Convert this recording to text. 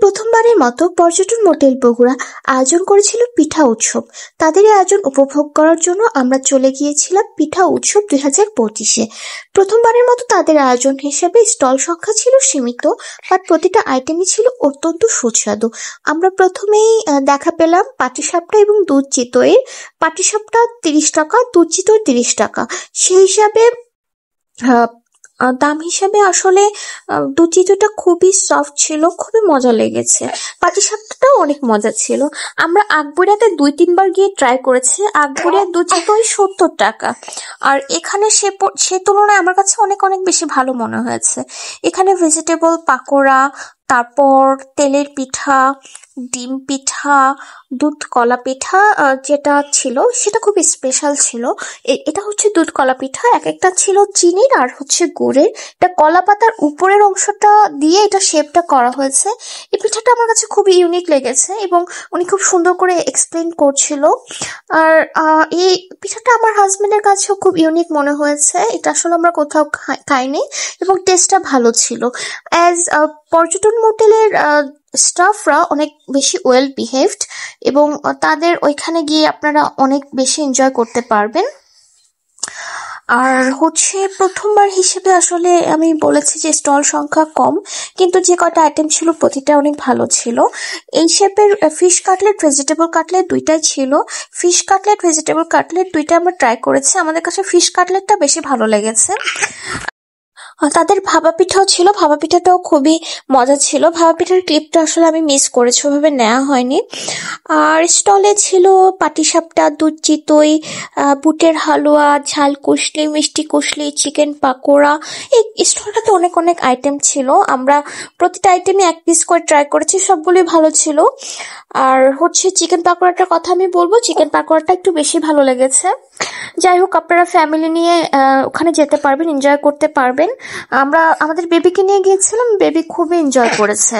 প্রথমবারের মতো পর্যটন মোটেল বগুড়া আয়োজন করেছিল পিঠা উৎসব। তাদের এই আয়োজন উপভোগ করার জন্য আমরা চলে গিয়েছিলাম পিঠা উৎসব 2025-এ। প্রথমবারের মতো তাদের আয়োজন হিসেবে স্টল সংখ্যা ছিল সীমিত, আর প্রতিটা আইটেমই ছিল অত্যন্ত সুস্বাদু। আমরা প্রথমেই দেখা পেলাম পাটিসাপটা এবং দুধ চিতইয়ের। পাটিসাপটা 30 টাকা, দুধ চিতই 30 টাকা। সেই হিসাবে আহ, দাম হিসাবে আসলে দুধ চিতইটা খুবই সফট ছিল, খুবই মজা লেগেছে। পাটিসাপটাটাও অনেক মজা ছিল। আমরা আকবরিয়াতে 2-3 বার গিয়ে ট্রাই করেছি। আকবরিয়ার দুধ চিতই 70 টাকা, আর এখানে সে তুলনায় আমার কাছে অনেক অনেক বেশি ভালো মনে হয়েছে। এখানে ভেজিটেবল পাকোড়া, তারপর তেলের পিঠা, ডিম পিঠা, দুধ কলা পিঠা যেটা ছিল সেটা খুব স্পেশাল ছিল। এটা হচ্ছে দুধ কলা পিঠা, এক একটা ছিল চিনির আর হচ্ছে গুড়ের। এটা কলা পাতার উপরের অংশটা দিয়ে এটা শেপটা করা হয়েছে। এই পিঠাটা আমার কাছে খুবই ইউনিক লেগেছে এবং উনি খুব সুন্দর করে এক্সপ্লেন করছিল। আর এই পিঠাটা আমার হাজবেন্ডের কাছেও খুব ইউনিক মনে হয়েছে। এটা আসলে আমরা কোথাও খাইনি এবং টেস্টটা ভালো ছিল। অ্যাজ পর্যটন মোটেলের স্টাফরা অনেক বেশি ওয়েল বিহেভড, এবং তাদের ওইখানে গিয়ে আপনারা অনেক বেশি এনজয় করতে পারবেন। আর হচ্ছে প্রথমবার হিসেবে আসলে আমি বলেছি যে স্টল সংখ্যা কম, কিন্তু যে কটা আইটেম ছিল প্রতিটা অনেক ভালো ছিল। এই শেপের ফিশ কাটলেট, ভেজিটেবল কাটলেট দুইটাই ছিল। ফিশ কাটলেট, ভেজিটেবল কাটলেট দুইটা আমরা ট্রাই করেছি। আমাদের কাছে ফিশ কাটলেটটা বেশি ভালো লেগেছে। তাদের ভাপা পিঠাও ছিল, ভাপা পিঠাটাও খুবই মজা ছিল। ভাপা পিঠার ক্লিপটা আসলে আমি মিস করেছি, ওভাবে নেওয়া হয়নি। আর স্টলে ছিল পাটিসাপটা, দুধ চিতই, বুটের হালুয়া, ঝাল কুশলি, মিষ্টি কুশলি, চিকেন পাকোড়া। এই স্টলটাতে অনেক অনেক আইটেম ছিল। আমরা প্রতিটা আইটেমই 1 পিস করে ট্রাই করেছি, সবগুলোই ভালো ছিল। আর হচ্ছে চিকেন পাকোড়াটার কথা আমি বলবো, চিকেন পাকোড়াটা একটু বেশি ভালো লেগেছে। যাই হোক, আপনারা ফ্যামিলি নিয়ে ওখানে যেতে পারবেন, এনজয় করতে পারবেন। আমরা আমাদের বেবিকে নিয়ে গিয়েছিলাম, বেবি খুবই এনজয় করেছে।